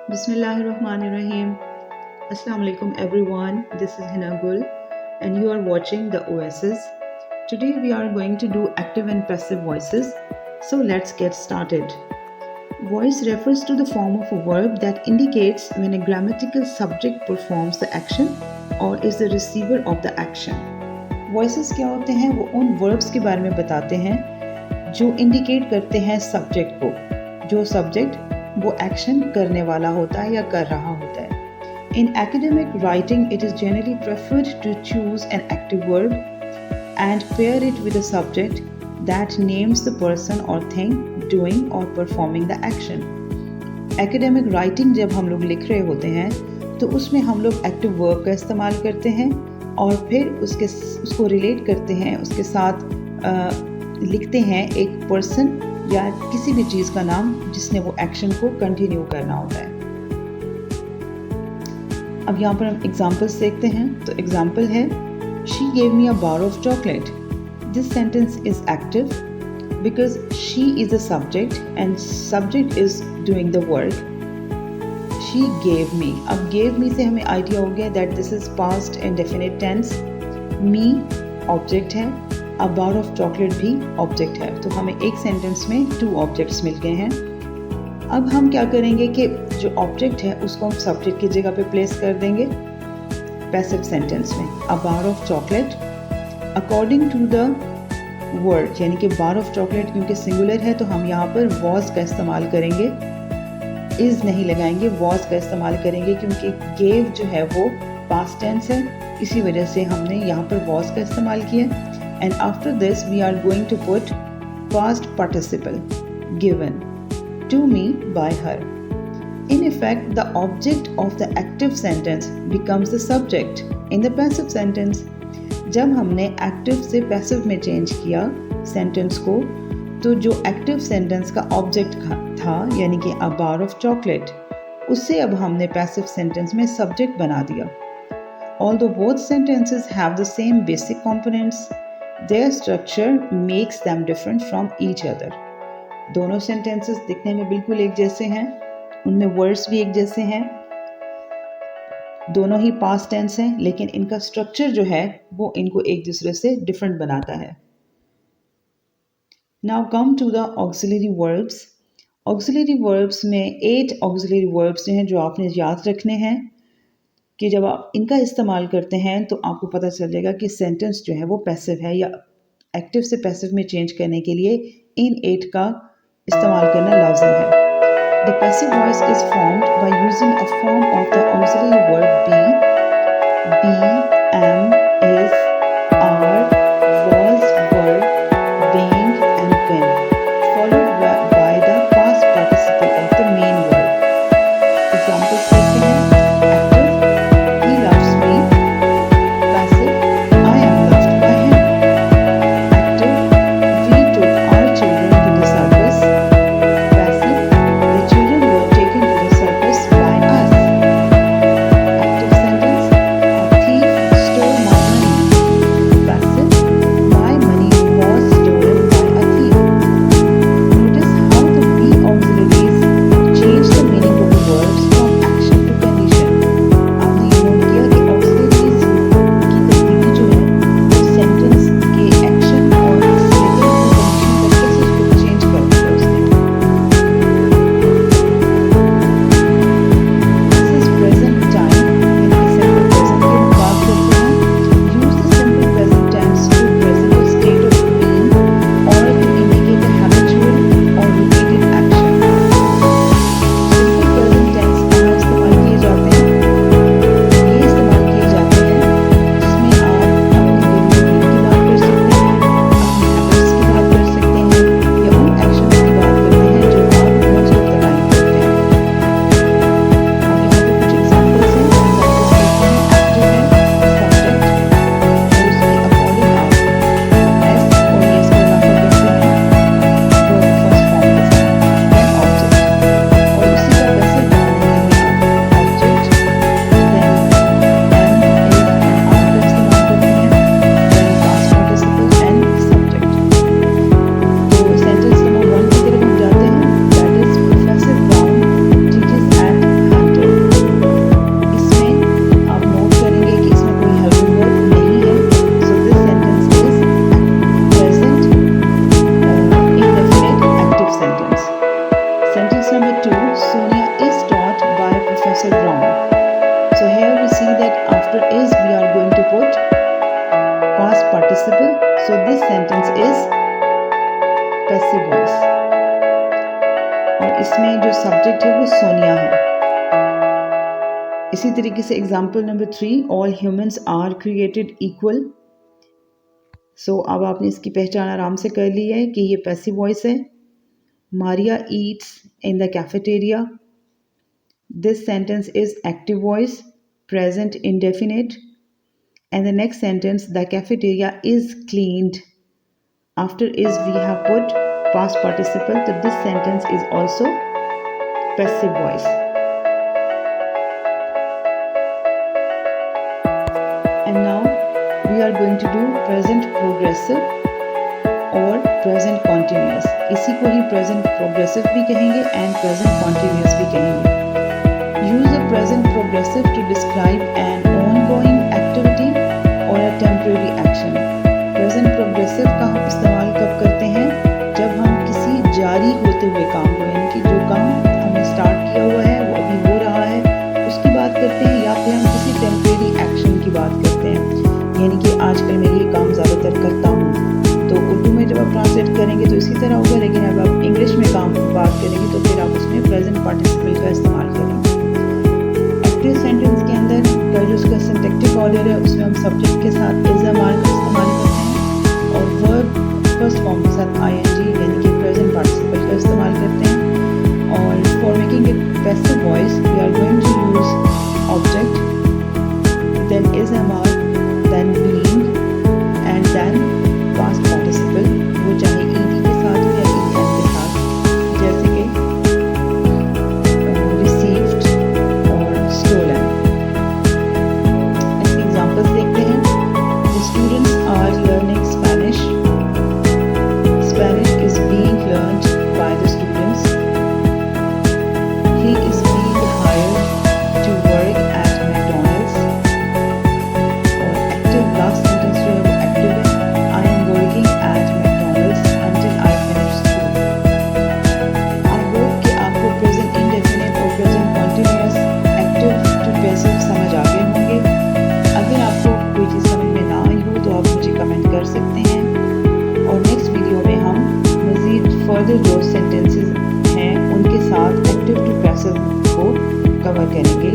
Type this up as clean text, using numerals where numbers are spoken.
Bismillahirrahmanirrahim. Assalamu alaikum everyone. This is Hina Gul and you are watching the OSs. Today we are going to do active and passive voices. So let's get started. Voice refers to the form of a verb that indicates when a grammatical subject performs the action or is the receiver of the action. Voices क्या होते हैं? वो उन verbs के बारे में बताते हैं जो indicate करते हैं subject को, जो subject वो एक्शन करने वाला होता है या कर रहा होता है. In academic writing, it is generally preferred to choose an active verb and pair it with a subject that names the person or thing doing or performing the action. Academic writing जब हम लोग लिख रहे होते हैं तो उसमें हम लोग एक्टिव वर्ब का इस्तेमाल करते हैं और फिर उसको रिलेट करते हैं, उसके साथ लिखते हैं एक पर्सन या किसी भी चीज़ का नाम जिसने वो एक्शन को कंटिन्यू करना होता है. अब यहाँ पर हम एग्जाम्पल्स देखते हैं. तो एग्जाम्पल है, she gave me a bar of chocolate. This sentence is active because she is a subject and subject is doing the work. She gave me. अब गेव मी से हमें आइडिया हो गया that this is past indefinite tense. Me object है, a bar of chocolate भी object है. तो हमें एक सेंटेंस में 2 ऑब्जेक्ट्स मिल गए हैं. अब हम क्या करेंगे कि जो ऑब्जेक्ट है उसको हम सब्जेक्ट की जगह पे प्लेस कर देंगे पैसिव सेंटेंस में. A bar of chocolate according to the word, यानी कि बार ऑफ चॉकलेट क्योंकि सिंगुलर है तो हम यहाँ पर वॉज का इस्तेमाल करेंगे, इज नहीं लगाएंगे, वॉज का इस्तेमाल करेंगे क्योंकि गेव जो है वो पास्ट टेंस है, इसी वजह से हमने यहाँ पर वॉज का इस्तेमाल किया. And after this we are going to put past participle given to me by her. In effect, the object of the active sentence becomes the subject in the passive sentence. जब हमने active से passive में change किया sentence को, तो जो active sentence का object था यानी कि a bar of chocolate, उससे अब हमने passive sentence में subject बना दिया. Although both sentences have the same basic components, their structure makes them different from each other. दोनों sentences दिखने में बिल्कुल एक जैसे हैं, उनमें words भी एक जैसे हैं, दोनों ही past tense हैं, लेकिन इनका structure जो है वो इनको एक दूसरे से different बनाता है. Now come to the auxiliary verbs. Auxiliary verbs में 8 auxiliary verbs हैं जो आपने याद रखने हैं कि जब आप इनका इस्तेमाल करते हैं तो आपको पता चल जाएगा कि सेंटेंस जो है वो पैसिव है या एक्टिव से पैसिव में चेंज करने के लिए इन 8 का इस्तेमाल करना लाजिम है. The passive voice is formed by using a form of the auxiliary verb be, am, is, are, was, were, being and been, followed by the past participle of the main verb. Examples देखते हैं. 2, Sonia is taught by Professor Brown. So here we see that after is we are going to put past participle. So this sentence is passive voice और इसमें जो subject है वो सोनिया है। इसी तरीके से example number 3, all humans are created equal. So अब आपने इसकी पहचान आराम से कर ली है कि ये पैसिव वॉइस है। Maria eats in the cafeteria. This sentence is active voice, present indefinite. And the next sentence, the cafeteria is cleaned. After is we have put past participle, so this sentence is also passive voice. And now we are going to do present progressive और present continuous. इसी को ही present progressive भी कहेंगे and present continuous भी कहेंगे। Use the present progressive to describe an ongoing activity और a temporary action. Present progressive का हम इस्तेमाल कब करते हैं? जब हम किसी जारी होते हुए काम को, यानी कि जो काम हमने स्टार्ट किया हुआ है वो अभी हो रहा है, उसकी बात करते हैं, या फिर हम किसी टेम्परेरी एक्शन की बात करते हैं। यानी कि आजकल मैं ये काम ज़्यादातर करता हूँ, तो उर्दू में जब आप ट्रांसलेट करेंगे तो इसी तरह होगा, लेकिन अब आप इंग्लिश में काम बात करेंगे तो फिर आप उसमें प्रेजेंट पार्टिसिपल का इस्तेमाल करेंगे। एक्टिव सेंटेंस के अंदर का जो उसका सिंटैक्टिक ऑर्डर है उसमें हम सब्जेक्ट के साथ इज एम-आर का इस्तेमाल करते हैं और वर्ब फर्स्ट फॉर्म के साथ आई-एन-जी यानी कि प्रेजेंट पार्टिसिपल का इस्तेमाल करते हैं। और for making it passive voice we are going to use object, then is am are, then being and then past participle, वो चाहे ईडी के साथ हो या ईएम के साथ, जैसे कि रिसीव्ड और स्टोलन। इसके एग्जांपल्स देखते हैं। The students are learning Spanish. Spanish is being learned by the students. He is being hired to work at McDonald's. और एक्टिव लास्ट सेंटेंस जो है वो एक्टिव है, working at McDonald's until I finish school. I hope कि आपको present indefinite और present continuous, active to passive समझ आ गए होंगे। अगर आपको कोई चीज़ समझ में ना आई हो तो आप मुझे कमेंट कर सकते हैं और नेक्स्ट वीडियो में हम मज़ीद फर्दर जो सेंटेंसेस हैं उनके साथ active to passive को कवर करेंगे।